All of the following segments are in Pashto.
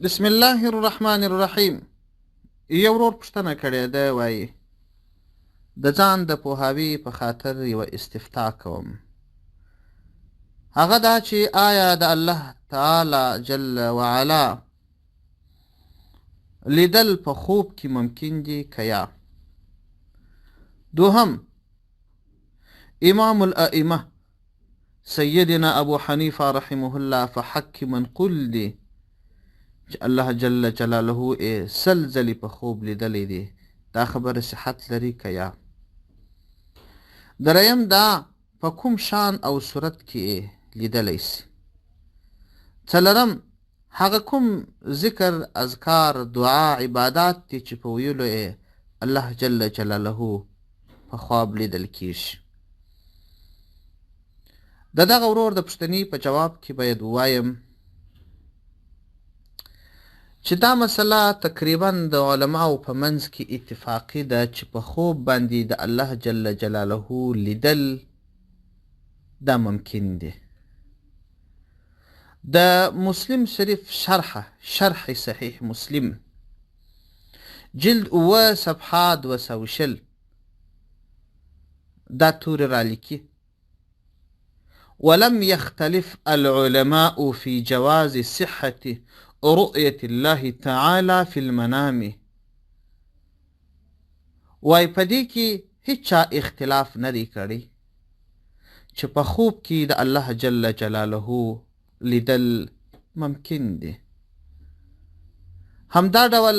بسم الله الرحمن الرحیم. یو ورور پوښتنه کړې ده، وایي د ځان د پوهاوي په خاطر یوه استفتاء کوم. هغه دا چې آیا د الله تعالی جل وعلا لیدل په خوب کې ممکن دي که یا؟ دوهم، امام الائمه سیدنا ابو حنیفه رحمه الله په حق کې منقول دی چې الله جل جلاله سل ځلې په خوب لیدلی دی. دا خبره صحت لري که یا؟ دریم، دا په کوم شان او صورت کې لیدلی سي؟ څلورم، هغه کوم ذکر، اذکار، دعا، عبادات دي چې په ویلو الله جل جلاله په خواب لیدل کیږي؟ د دغه ورور د پوښتنې په جواب کې باید ووایم چې دا مسله تقریبا د علماو په منځ کې اتفاقي ده چې په خوب باندې د الله جل جلاله لیدل دا ممکن دی. د مسلم شریف شرح صحیح مسلم جلد 9 صفحه 220 دا توري رالیکي: ولم يختلف العلماء في جواز صحة رؤية الله تعالى في المنام. وای په دې کې هیچا اختلاف نه دی کړی چې په خوب کې د الله جل جلاله لیدل ممکن دی. همدا ډول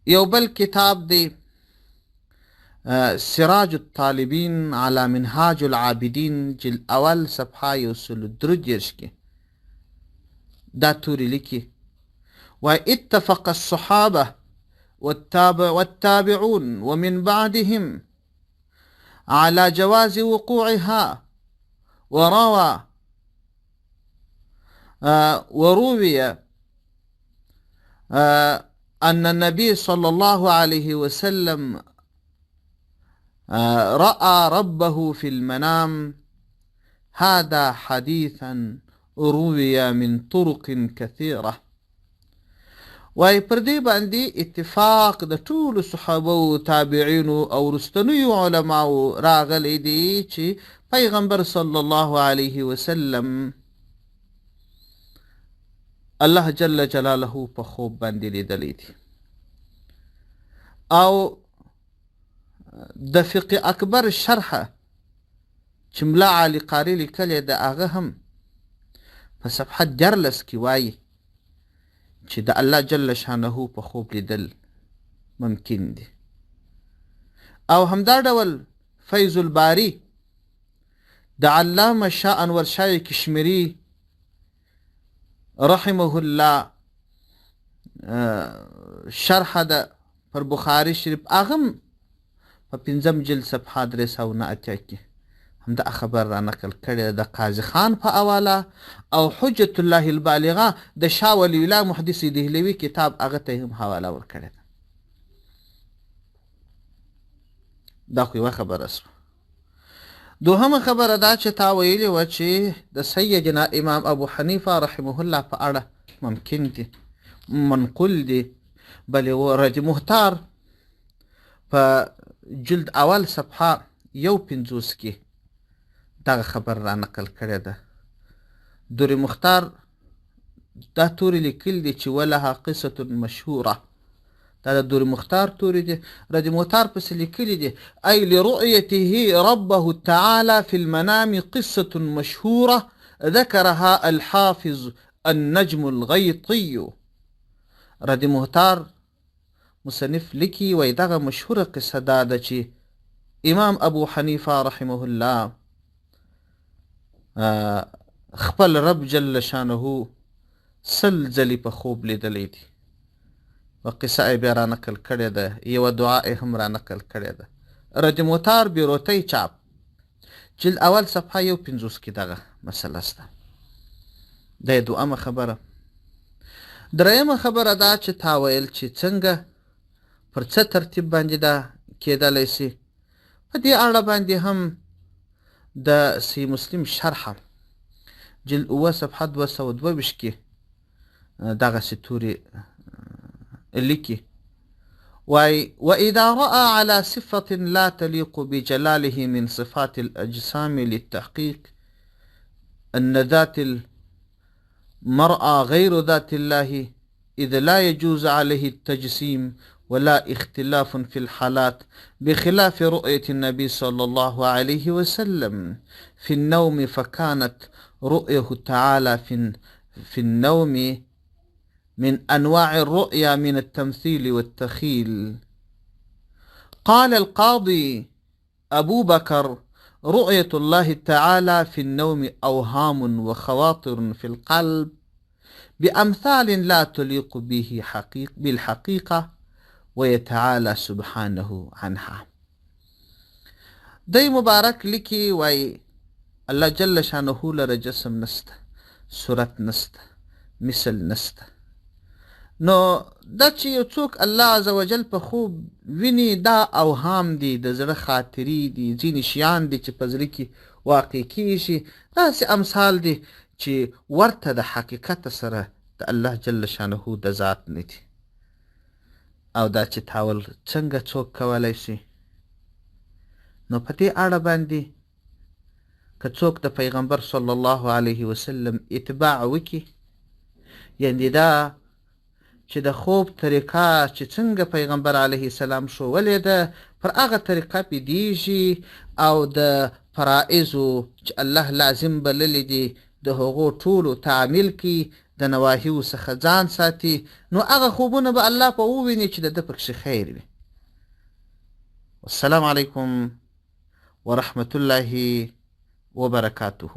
یو بل کتاب دی، سراج الطالبین على منهاج العابدین، جلد اول صفحه 133 کې دا توري لیکي: واتفق الصحابه والتابعون ومن بعدهم على جواز وقوعها، وروي أن النبي صلى الله عليه وسلم رأى ربه في المنام. هذا حديثا روي من طرق كثيرة. وای پر دې باندې اتفاق د ټولو صحابه او تابعینو او رستنیو علماو راغلی دی چې پیغمبر صلی الله علیه وسلم الله جل جلاله په خوب باندې لیدلی دی. او د فقه اکبر شرحه چې ملا علي قاري لیکلی د هغه هم په صفحه 14 کې وایي چې د الله جل شانه په خوب لیدل ممکن دی. او همدا ډول فیض الباری د علامه شاه انور شاه کشمیری رحمه الله شرح ده پر بخاری شریف، هغه په 5 جلد صفحه 308 کې همدا خبر را نقل کړی د قاضي خان په حواله، او حجت الله البالغه د شاه ولی الله محدث دهلوي کتاب هغه ته هم حواله ورکړې ده. دا خو یوه خبره شوه. دوهمه خبره دا چې تا ویلې وه چې د سیدنا امام ابو حنیفه رحمه الله په اړه ممکن دي، منقول دي، بلې رد محتار په جلد اول صفحه 150 کې دغه خبر را نقل کړی ده. دور مختار دا توري لیکل دي چې ولها قصة مشهوره. دا د دور مختار توري دي. رد محتار پسې لیکلي دي: ای لرؤيته ربه تعالى في المنام قصة مشهوره ذكرها الحافظ النجم الغيطي. رد محتار مصنف لیکي وای دغه مشهوره قصه دا ده چې امام ابو حنیفه رحمه الله خپل رب جل شانه سل ځلې په خوب لیدلی دی. و قصه یې بیا را نقل کړې ده، یوه دعا یې هم را نقل کړې ده. رد موتار بیروتی چاپ جلد اول صفحه 150 کې دغه مسله شته. دا یې دویمه خبره. دریمه خبره دا چې تا ویل چې څنګه پر څه ترتیب باندې دا کېدلی سي. په دې اړه باندې هم د صحیح مسلم شرحه جلد 7 صفحه 222 کې دغسې تورې لیکي وإذا رأى على صفة لا تليق بجلاله من صفات الأجسام للتحقيق أن ذات المرأة غير ذات الله إذ لا يجوز عليه التجسيم ولا اختلاف في الحالات بخلاف رؤية النبي صلى الله عليه وسلم في النوم فكانت رؤيه تعالى في النوم من أنواع الرؤيا من التمثيل والتخيل. قال القاضي أبو بكر رؤية الله تعالى في النوم أوهام وخواطر في القلب بأمثال لا تليق به بالحقيقة ويتعالى سبحانه عنها. دی مبارک لیکي وای الله جل شانه لره جسم نسته، صورت نسته، مثل نسته. نو دا چې یو څوک الله عز وجل په خوب ویني دا اوهام دي، د زړه خاطري دي، ځینې شیان دي چې په زړه کې واقع کیږي، داسې امثال دي چې ورته د حقیقت سره د الله جل شانه د ذات نه دي. او دا چې تاول څنګه څوک کولی شي؟ نو په دې اړه باندې که څوک د پیغمبر صلی الله علیه وسلم اتباع وکړي، یعنې دا چې د خوب طریقه چې څنګه پیغمبر علیه السلام ښوولې ده پر هغه طریقه پیدیږي او د فرائضو چې الله لازم بللی دي د هغو ټولو تعمیل کړي، د نواهیو څخه ځان ساتي، نو هغه خوبونه به الله په وویني چې د ده پکښې خیر وي. والسلام علیکم ورحمة الله وبركاته.